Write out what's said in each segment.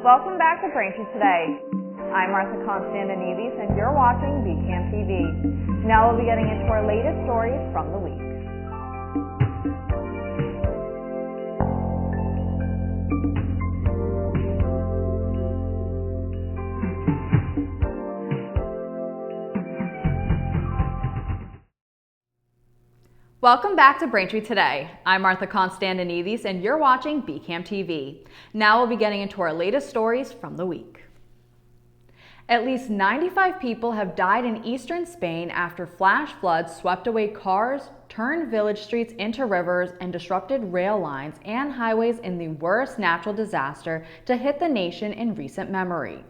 Welcome back to Braintree Today. I'm Martha Konstandinidis and you're watching BCAM TV. Now we'll be getting into our latest stories from the week. Welcome back to Braintree Today. I'm Martha Konstandinidis and you're watching BCAM TV. Now we'll be getting into our latest stories from the week. At least 95 people have died in eastern Spain after flash floods swept away cars, turned village streets into rivers, and disrupted rail lines and highways in the worst natural disaster to hit the nation in recent memory.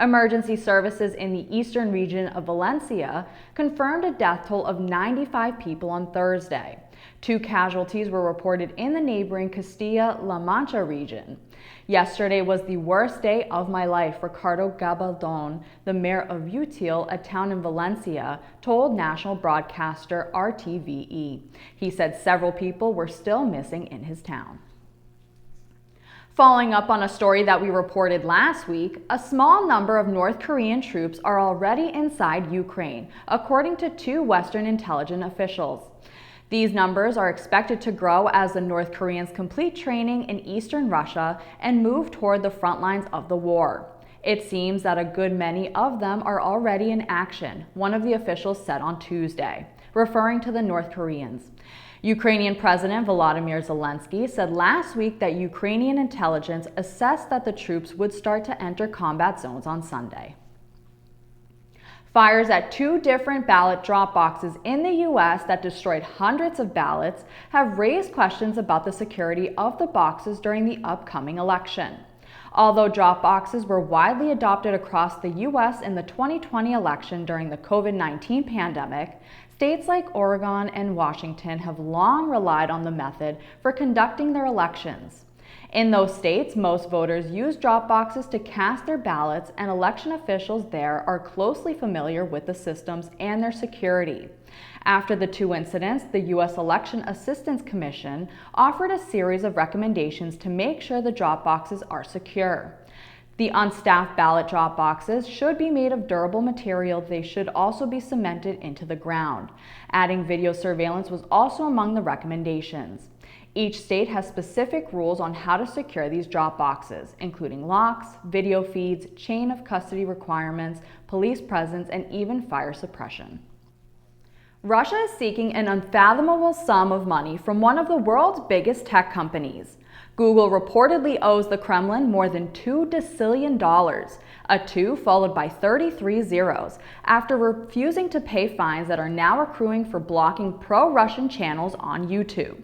Emergency services in the eastern region of Valencia confirmed a death toll of 95 people on Thursday. 2 casualties were reported in the neighboring Castilla-La Mancha region. Yesterday was the worst day of my life, Ricardo Gabaldon, the mayor of Util, a town in Valencia, told national broadcaster RTVE. He said several people were still missing in his town. Following up on a story that we reported last week, a small number of North Korean troops are already inside Ukraine, according to 2 Western intelligence officials. These numbers are expected to grow as the North Koreans complete training in eastern Russia and move toward the front lines of the war. It seems that a good many of them are already in action, one of the officials said on Tuesday, referring to the North Koreans. Ukrainian President Volodymyr Zelensky said last week that Ukrainian intelligence assessed that the troops would start to enter combat zones on Sunday. Fires at 2 different ballot drop boxes in the U.S. that destroyed hundreds of ballots have raised questions about the security of the boxes during the upcoming election. Although drop boxes were widely adopted across the U.S. in the 2020 election during the COVID-19 pandemic, states like Oregon and Washington have long relied on the method for conducting their elections. In those states, most voters use drop boxes to cast their ballots, and election officials there are closely familiar with the systems and their security. After the 2 incidents, the U.S. Election Assistance Commission offered a series of recommendations to make sure the drop boxes are secure. The unstaffed ballot drop boxes should be made of durable material. They should also be cemented into the ground. Adding video surveillance was also among the recommendations. Each state has specific rules on how to secure these drop boxes, including locks, video feeds, chain of custody requirements, police presence, and even fire suppression. Russia is seeking an unfathomable sum of money from one of the world's biggest tech companies. Google reportedly owes the Kremlin more than $2 decillion, a 2 followed by 33 zeros, after refusing to pay fines that are now accruing for blocking pro-Russian channels on YouTube.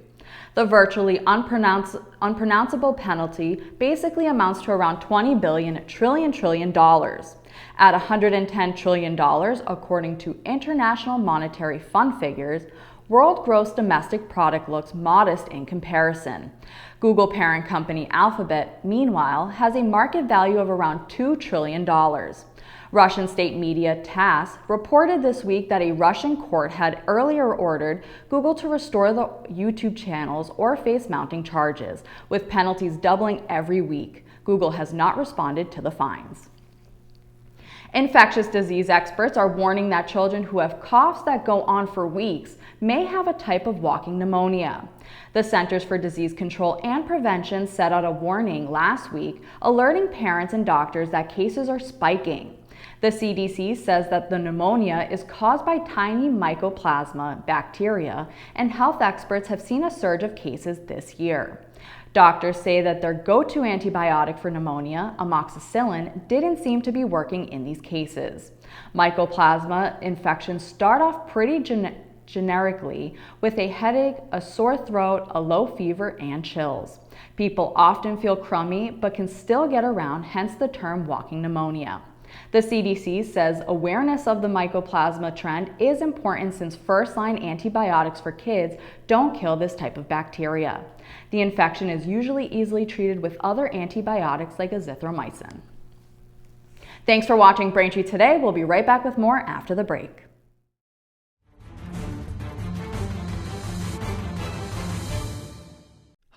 The virtually unpronounceable penalty basically amounts to around $20 trillion. At $110 trillion, according to International Monetary Fund figures, world gross domestic product looks modest in comparison. Google parent company Alphabet, meanwhile, has a market value of around $2 trillion. Russian state media TASS reported this week that a Russian court had earlier ordered Google to restore the YouTube channels or face mounting charges, with penalties doubling every week. Google has not responded to the fines. Infectious disease experts are warning that children who have coughs that go on for weeks may have a type of walking pneumonia. The Centers for Disease Control and Prevention set out a warning last week, alerting parents and doctors that cases are spiking. The CDC says that the pneumonia is caused by tiny mycoplasma bacteria, and health experts have seen a surge of cases this year. Doctors say that their go-to antibiotic for pneumonia, amoxicillin, didn't seem to be working in these cases. Mycoplasma infections start off pretty generically with a headache, a sore throat, a low fever, and chills. People often feel crummy but can still get around, hence the term walking pneumonia. The CDC says awareness of the mycoplasma trend is important since first-line antibiotics for kids don't kill this type of bacteria. The infection is usually easily treated with other antibiotics like azithromycin. Thanks for watching Braintree Today. We'll be right back with more after the break.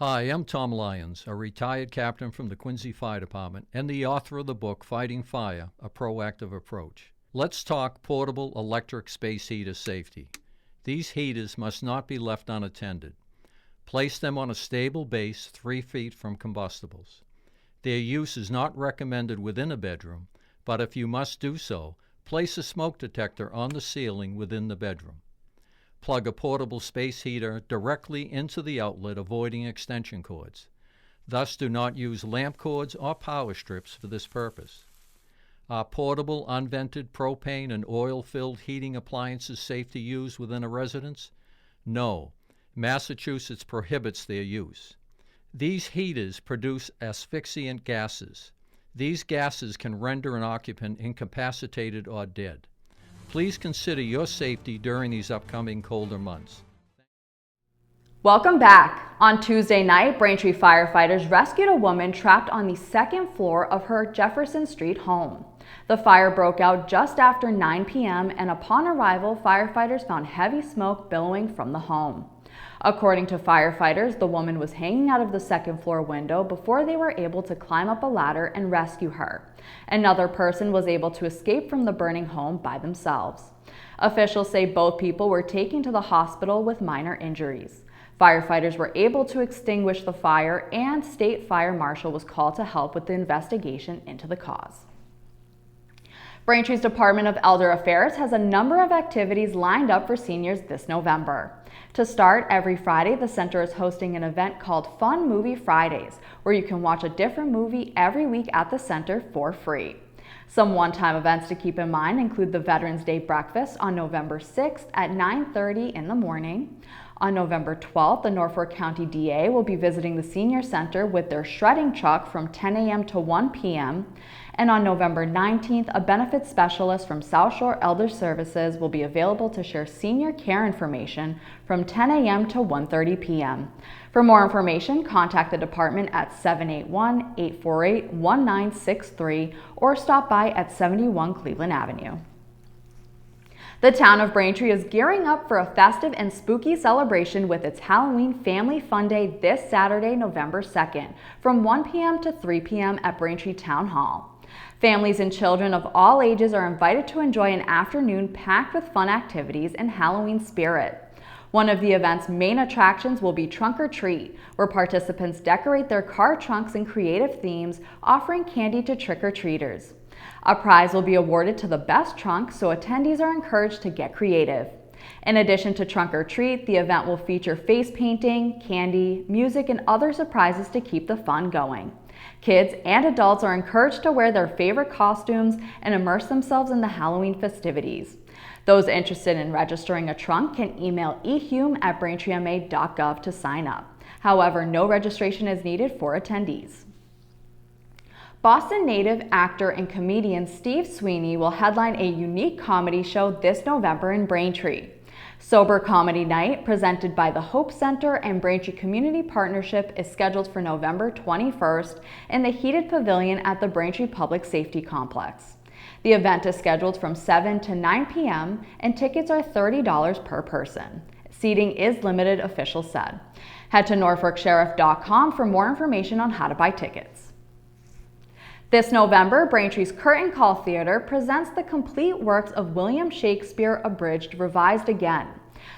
Hi, I'm Tom Lyons, a retired captain from the Quincy Fire Department and the author of the book Fighting Fire, A Proactive Approach. Let's talk portable electric space heater safety. These heaters must not be left unattended. Place them on a stable base 3 feet from combustibles. Their use is not recommended within a bedroom, but if you must do so, place a smoke detector on the ceiling within the bedroom. Plug a portable space heater directly into the outlet, avoiding extension cords. Thus, do not use lamp cords or power strips for this purpose. Are portable, unvented propane and oil-filled heating appliances safe to use within a residence? No. Massachusetts prohibits their use. These heaters produce asphyxiant gases. These gases can render an occupant incapacitated or dead. Please consider your safety during these upcoming colder months. Welcome back. On Tuesday night, Braintree firefighters rescued a woman trapped on the second floor of her Jefferson Street home. The fire broke out just after 9 p.m. and upon arrival, firefighters found heavy smoke billowing from the home. According to firefighters, the woman was hanging out of the second floor window before they were able to climb up a ladder and rescue her. Another person was able to escape from the burning home by themselves. Officials say both people were taken to the hospital with minor injuries. Firefighters were able to extinguish the fire, and State Fire Marshal was called to help with the investigation into the cause. Braintree's Department of Elder Affairs has a number of activities lined up for seniors this November. To start, every Friday, the center is hosting an event called Fun Movie Fridays, where you can watch a different movie every week at the center for free. Some one-time events to keep in mind include the Veterans Day Breakfast on November 6th at 9:30 in the morning. On November 12th, the Norfolk County DA will be visiting the Senior Center with their shredding truck from 10 a.m. to 1 p.m. And on November 19th, a benefits specialist from South Shore Elder Services will be available to share senior care information from 10 a.m. to 1:30 p.m. For more information, contact the department at 781-848-1963 or stop by at 71 Cleveland Avenue. The town of Braintree is gearing up for a festive and spooky celebration with its Halloween Family Fun Day this Saturday, November 2nd, from 1 p.m. to 3 p.m. at Braintree Town Hall. Families and children of all ages are invited to enjoy an afternoon packed with fun activities and Halloween spirit. One of the event's main attractions will be Trunk or Treat, where participants decorate their car trunks in creative themes, offering candy to trick-or-treaters. A prize will be awarded to the best trunk, so attendees are encouraged to get creative. In addition to Trunk or Treat, the event will feature face painting, candy, music, and other surprises to keep the fun going. Kids and adults are encouraged to wear their favorite costumes and immerse themselves in the Halloween festivities. Those interested in registering a trunk can email ehume@braintreema.gov to sign up. However, no registration is needed for attendees. Boston native actor and comedian Steve Sweeney will headline a unique comedy show this November in Braintree. Sober Comedy Night, presented by the Hope Center and Braintree Community Partnership, is scheduled for November 21st in the heated pavilion at the Braintree Public Safety Complex. The event is scheduled from 7 to 9 p.m. and tickets are $30 per person. Seating is limited, officials said. Head to norfolksheriff.com for more information on how to buy tickets. This November, Braintree's Curtain Call Theater presents the complete works of William Shakespeare abridged, revised again.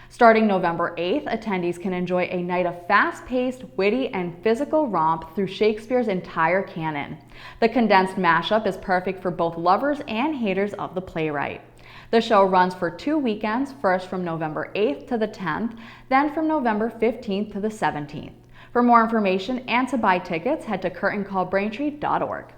Starting November 8th, attendees can enjoy a night of fast-paced, witty, and physical romp through Shakespeare's entire canon. The condensed mashup is perfect for both lovers and haters of the playwright. The show runs for 2 weekends, first from November 8th to the 10th, then from November 15th to the 17th. For more information and to buy tickets, head to curtaincallbraintree.org.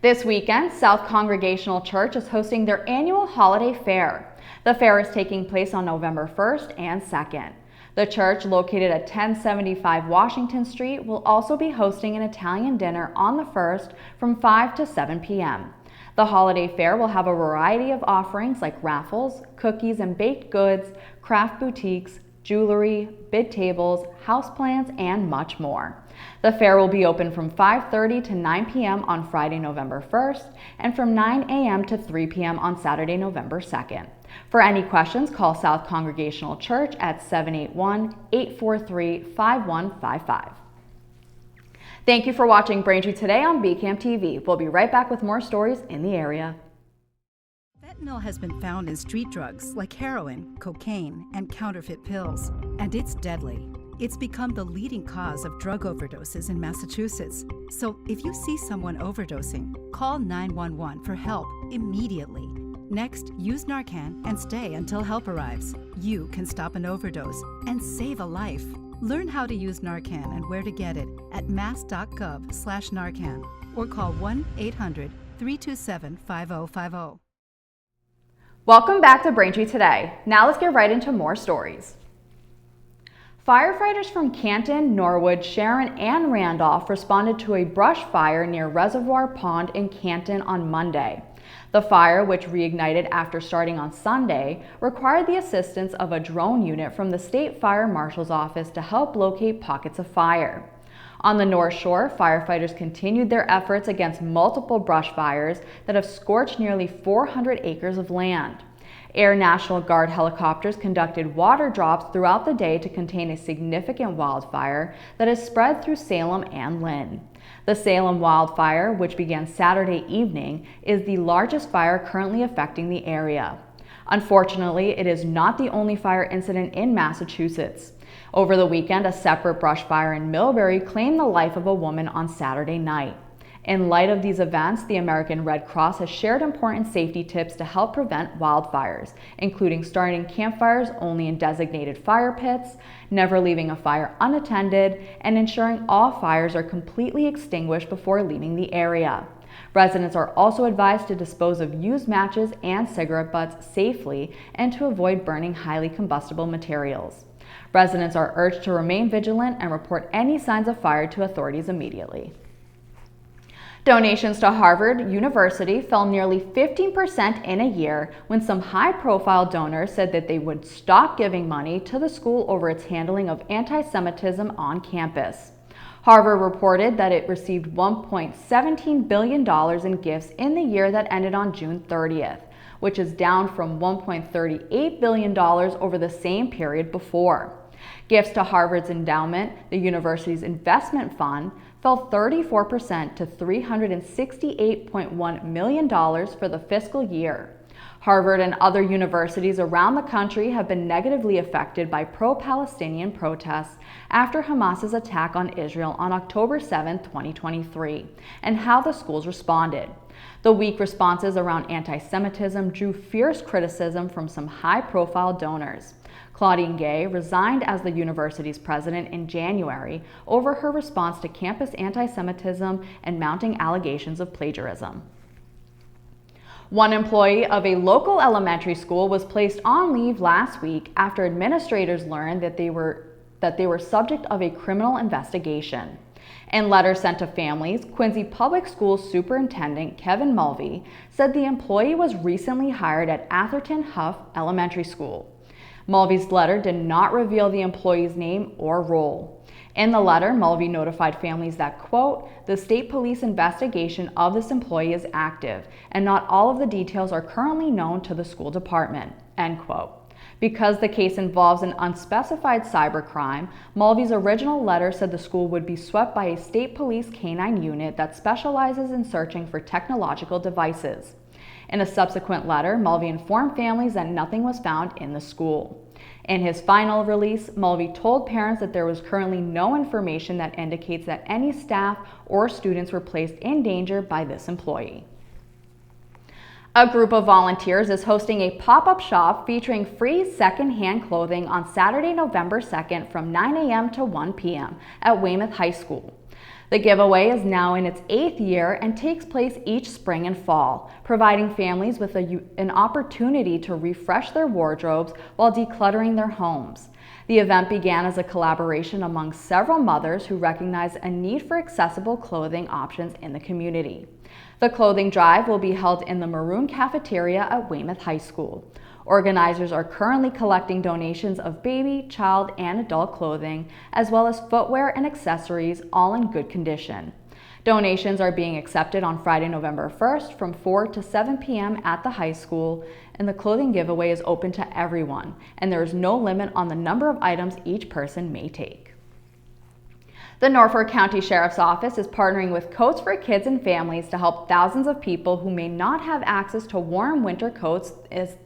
This weekend, South Congregational Church is hosting their annual holiday fair. The fair is taking place on November 1st and 2nd. The church, located at 1075 Washington Street, will also be hosting an Italian dinner on the 1st from 5 to 7 p.m. The holiday fair will have a variety of offerings like raffles, cookies and baked goods, craft boutiques, jewelry, bid tables, houseplants, and much more. The fair will be open from 5:30 to 9 p.m. on Friday, November 1st, and from 9 a.m. to 3 p.m. on Saturday, November 2nd. For any questions, call South Congregational Church at 781-843-5155. Thank you for watching Braintree Today on BCAM TV. We'll be right back with more stories in the area. Fentanyl has been found in street drugs like heroin, cocaine, and counterfeit pills, and it's deadly. It's become the leading cause of drug overdoses in Massachusetts. So if you see someone overdosing, call 911 for help immediately. Next, use Narcan and stay until help arrives. You can stop an overdose and save a life. Learn how to use Narcan and where to get it at mass.gov/Narcan or call 1-800-327-5050. Welcome back to Braintree Today. Now let's get right into more stories. Firefighters from Canton, Norwood, Sharon, and Randolph responded to a brush fire near Reservoir Pond in Canton on Monday. The fire, which reignited after starting on Sunday, required the assistance of a drone unit from the State Fire Marshal's Office to help locate pockets of fire. On the North Shore, firefighters continued their efforts against multiple brush fires that have scorched nearly 400 acres of land. Air National Guard helicopters conducted water drops throughout the day to contain a significant wildfire that has spread through Salem and Lynn. The Salem wildfire, which began Saturday evening, is the largest fire currently affecting the area. Unfortunately, it is not the only fire incident in Massachusetts. Over the weekend, a separate brush fire in Millbury claimed the life of a woman on Saturday night. In light of these events, the American Red Cross has shared important safety tips to help prevent wildfires, including starting campfires only in designated fire pits, never leaving a fire unattended, and ensuring all fires are completely extinguished before leaving the area. Residents are also advised to dispose of used matches and cigarette butts safely and to avoid burning highly combustible materials. Residents are urged to remain vigilant and report any signs of fire to authorities immediately. Donations to Harvard University fell nearly 15% in a year when some high-profile donors said that they would stop giving money to the school over its handling of anti-Semitism on campus. Harvard reported that it received $1.17 billion in gifts in the year that ended on June 30th, which is down from $1.38 billion over the same period before. Gifts to Harvard's endowment, the university's investment fund, fell 34% to $368.1 million for the fiscal year. Harvard and other universities around the country have been negatively affected by pro-Palestinian protests after Hamas's attack on Israel on October 7, 2023, and how the schools responded. The weak responses around anti-Semitism drew fierce criticism from some high-profile donors. Claudine Gay resigned as the university's president in January over her response to campus anti-Semitism and mounting allegations of plagiarism. One employee of a local elementary school was placed on leave last week after administrators learned that they were subject of a criminal investigation. In letters sent to families, Quincy Public Schools Superintendent Kevin Mulvey said the employee was recently hired at Atherton Huff Elementary School. Mulvey's letter did not reveal the employee's name or role. In the letter, Mulvey notified families that, quote, the state police investigation of this employee is active, and not all of the details are currently known to the school department, end quote. Because the case involves an unspecified cybercrime, Mulvey's original letter said the school would be swept by a state police canine unit that specializes in searching for technological devices. In a subsequent letter, Mulvey informed families that nothing was found in the school. In his final release, Mulvey told parents that there was currently no information that indicates that any staff or students were placed in danger by this employee. A group of volunteers is hosting a pop-up shop featuring free second-hand clothing on Saturday, November 2nd from 9 a.m. to 1 p.m. at Weymouth High School. The giveaway is now in its 8th year and takes place each spring and fall, providing families with an opportunity to refresh their wardrobes while decluttering their homes. The event began as a collaboration among several mothers who recognize a need for accessible clothing options in the community. The clothing drive will be held in the Maroon Cafeteria at Weymouth High School. Organizers are currently collecting donations of baby, child, and adult clothing, as well as footwear and accessories, all in good condition. Donations are being accepted on Friday, November 1st from 4 to 7 p.m. at the high school, and the clothing giveaway is open to everyone, and there is no limit on the number of items each person may take. The Norfolk County Sheriff's Office is partnering with Coats for Kids and Families to help thousands of people who may not have access to warm winter coats as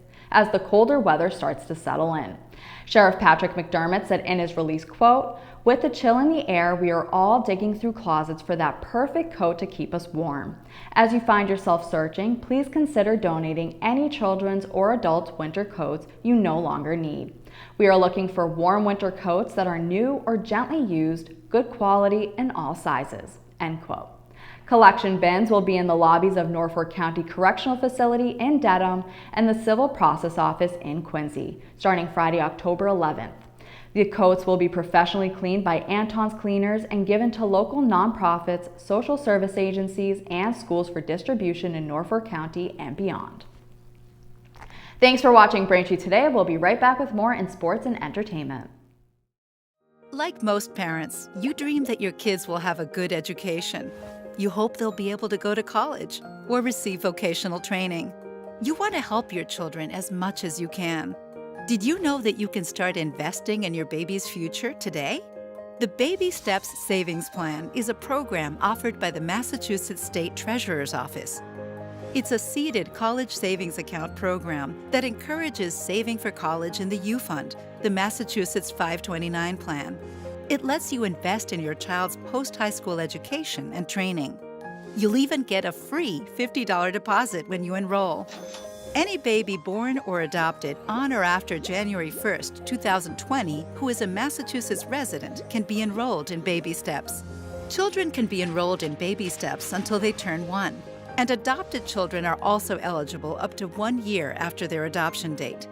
the colder weather starts to settle in. Sheriff Patrick McDermott said in his release, quote, "With the chill in the air, we are all digging through closets for that perfect coat to keep us warm. As you find yourself searching, please consider donating any children's or adults' winter coats you no longer need. We are looking for warm winter coats that are new or gently used, good quality, in all sizes." End quote. Collection bins will be in the lobbies of Norfolk County Correctional Facility in Dedham and the Civil Process Office in Quincy, starting Friday, October 11th. The coats will be professionally cleaned by Anton's Cleaners and given to local nonprofits, social service agencies, and schools for distribution in Norfolk County and beyond. Thanks for watching Braintree today. We'll be right back with more in sports and entertainment. Like most parents, you dream that your kids will have a good education. You hope they'll be able to go to college or receive vocational training. You want to help your children as much as you can. Did you know that you can start investing in your baby's future today? The Baby Steps Savings Plan is a program offered by the Massachusetts State Treasurer's Office. It's a seeded college savings account program that encourages saving for college in the U Fund, the Massachusetts 529 plan. It lets you invest in your child's post-high school education and training. You'll even get a free $50 deposit when you enroll. Any baby born or adopted on or after January 1st, 2020, who is a Massachusetts resident can be enrolled in Baby Steps. Children can be enrolled in Baby Steps until they turn 1, and adopted children are also eligible up to 1 year after their adoption date.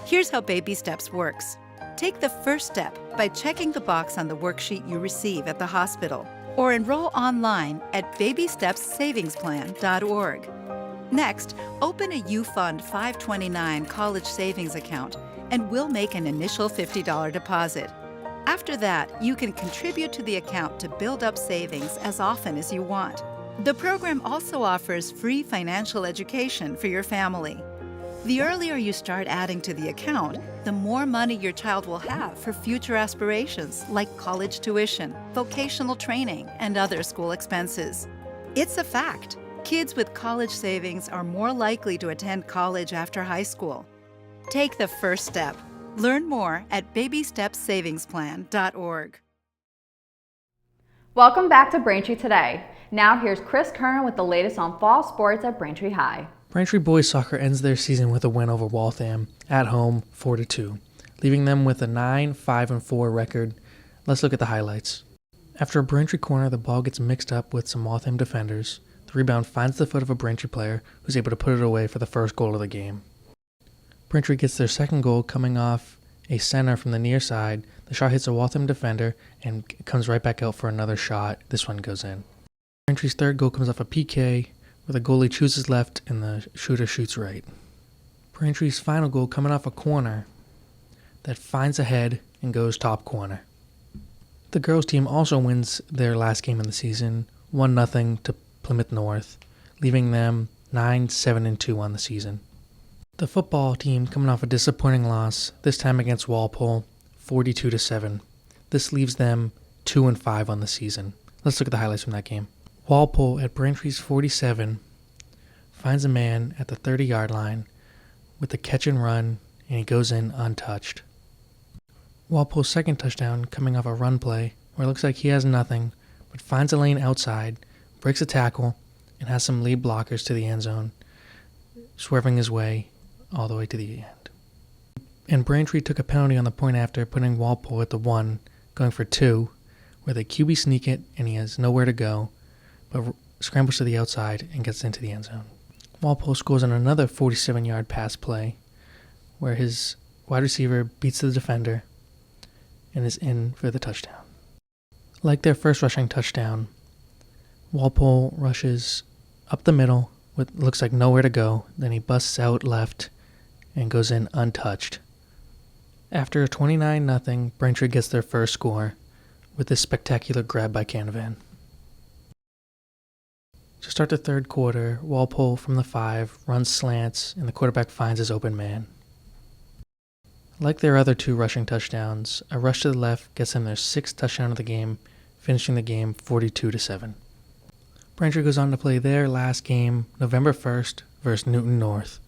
Here's how Baby Steps works. Take the first step by checking the box on the worksheet you receive at the hospital, or enroll online at babystepssavingsplan.org. Next, open a U Fund 529 college savings account, and we'll make an initial $50 deposit. After that, you can contribute to the account to build up savings as often as you want. The program also offers free financial education for your family. The earlier you start adding to the account, the more money your child will have for future aspirations like college tuition, vocational training, and other school expenses. It's a fact. Kids with college savings are more likely to attend college after high school. Take the first step. Learn more at babystepssavingsplan.org. Welcome back to Braintree Today. Now here's Chris Kern with the latest on fall sports at Braintree High. Braintree boys soccer ends their season with a win over Waltham at home 4-2, leaving them with a 9-5-4 record. Let's look at the highlights. After a Braintree corner, the ball gets mixed up with some Waltham defenders. The rebound finds the foot of a Braintree player who's able to put it away for the first goal of the game. Braintree gets their second goal coming off a center from the near side. The shot hits a Waltham defender and comes right back out for another shot. This one goes in. Braintree's third goal comes off a PK where the goalie chooses left and the shooter shoots right. Braintree's final goal coming off a corner that finds a head and goes top corner. The girls team also wins their last game of the season, 1-0 to Plymouth North, leaving them 9-7-2 on the season. The football team coming off a disappointing loss, this time against Walpole, 42-7. This leaves them 2-5 on the season. Let's look at the highlights from that game. Walpole at Braintree's 47 finds a man at the 30-yard line with a catch and run, and he goes in untouched. Walpole's second touchdown coming off a run play where it looks like he has nothing, but finds a lane outside, breaks a tackle, and has some lead blockers to the end zone, swerving his way all the way to the end. And Braintree took a penalty on the point after, putting Walpole at the 1, going for 2, where the QB sneak it and he has nowhere to go, but scrambles to the outside and gets into the end zone. Walpole scores on another 47-yard pass play where his wide receiver beats the defender and is in for the touchdown. Like their first rushing touchdown, Walpole rushes up the middle with looks like nowhere to go, then he busts out left and goes in untouched. After a 29-0, Braintree gets their first score with this spectacular grab by Canavan. To start the third quarter, Walpole from the 5 runs slants, and the quarterback finds his open man. Like their other 2 rushing touchdowns, a rush to the left gets them their 6th touchdown of the game, finishing the game 42-7. Braintree goes on to play their last game November 1st versus Newton North.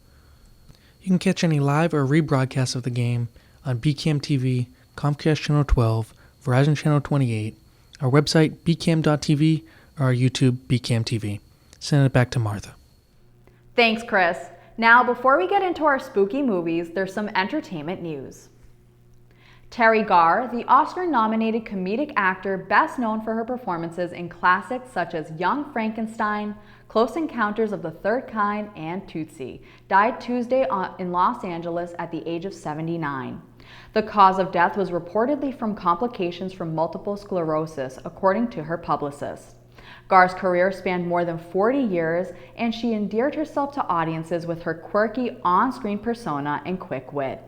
You can catch any live or rebroadcasts of the game on BCAM TV, Comcast Channel 12, Verizon Channel 28, our website bcam.tv, or our YouTube BCAM TV. Send it back to Martha. Thanks, Chris. Now, before we get into our spooky movies, there's some entertainment news. Terry Garr, the Oscar-nominated comedic actor best known for her performances in classics such as Young Frankenstein, Close Encounters of the Third Kind, and Tootsie, died Tuesday in Los Angeles at the age of 79. The cause of death was reportedly from complications from multiple sclerosis, according to her publicist. Garr's career spanned more than 40 years, and she endeared herself to audiences with her quirky on-screen persona and quick wit.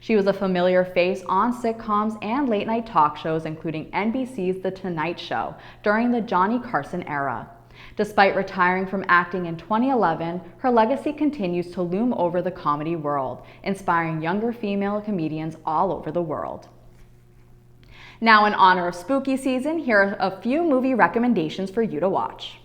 She was a familiar face on sitcoms and late-night talk shows, including NBC's The Tonight Show, during the Johnny Carson era. Despite retiring from acting in 2011, her legacy continues to loom over the comedy world, inspiring younger female comedians all over the world. Now, in honor of spooky season, here are a few movie recommendations for you to watch.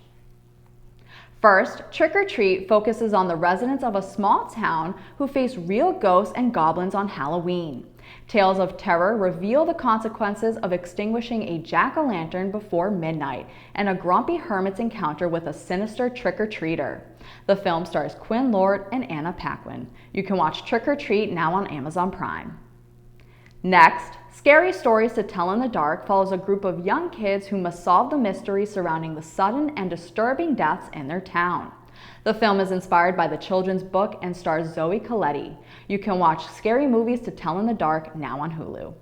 First, Trick or Treat focuses on the residents of a small town who face real ghosts and goblins on Halloween. Tales of terror reveal the consequences of extinguishing a jack-o'-lantern before midnight and a grumpy hermit's encounter with a sinister trick-or-treater. The film stars Quinn Lord and Anna Paquin. You can watch Trick or Treat now on Amazon Prime. Next, Scary Stories to Tell in the Dark follows a group of young kids who must solve the mystery surrounding the sudden and disturbing deaths in their town. The film is inspired by the children's book and stars Zoe Colletti. You can watch Scary Movies to Tell in the Dark now on Hulu.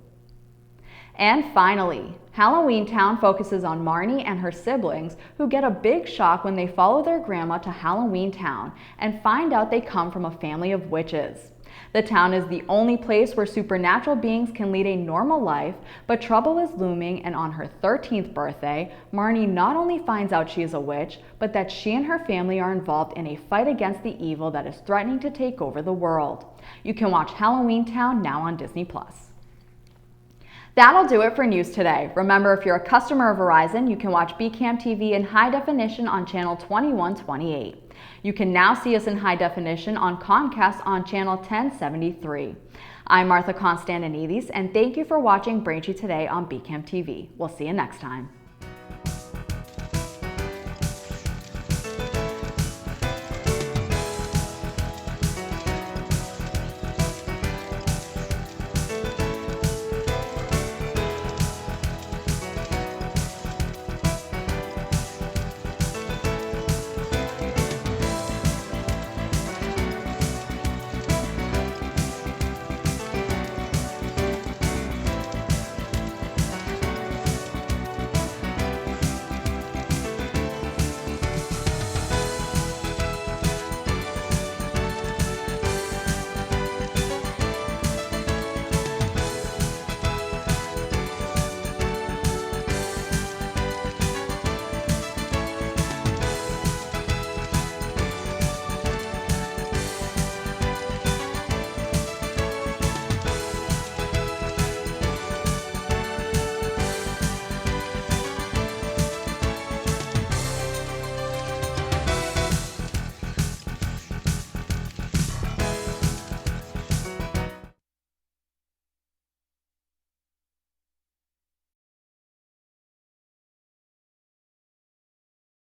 And finally, Halloween Town focuses on Marnie and her siblings who get a big shock when they follow their grandma to Halloween Town and find out they come from a family of witches. The town is the only place where supernatural beings can lead a normal life, but trouble is looming, and on her 13th birthday, Marnie not only finds out she is a witch, but that she and her family are involved in a fight against the evil that is threatening to take over the world. You can watch Halloween Town now on Disney+. That'll do it for news today. Remember, if you're a customer of Verizon, you can watch BCAM TV in high definition on channel 2128. You can now see us in high definition on Comcast on channel 1073. I'm Martha Konstandinidis, and thank you for watching Braintree Today on BCAM TV. We'll see you next time.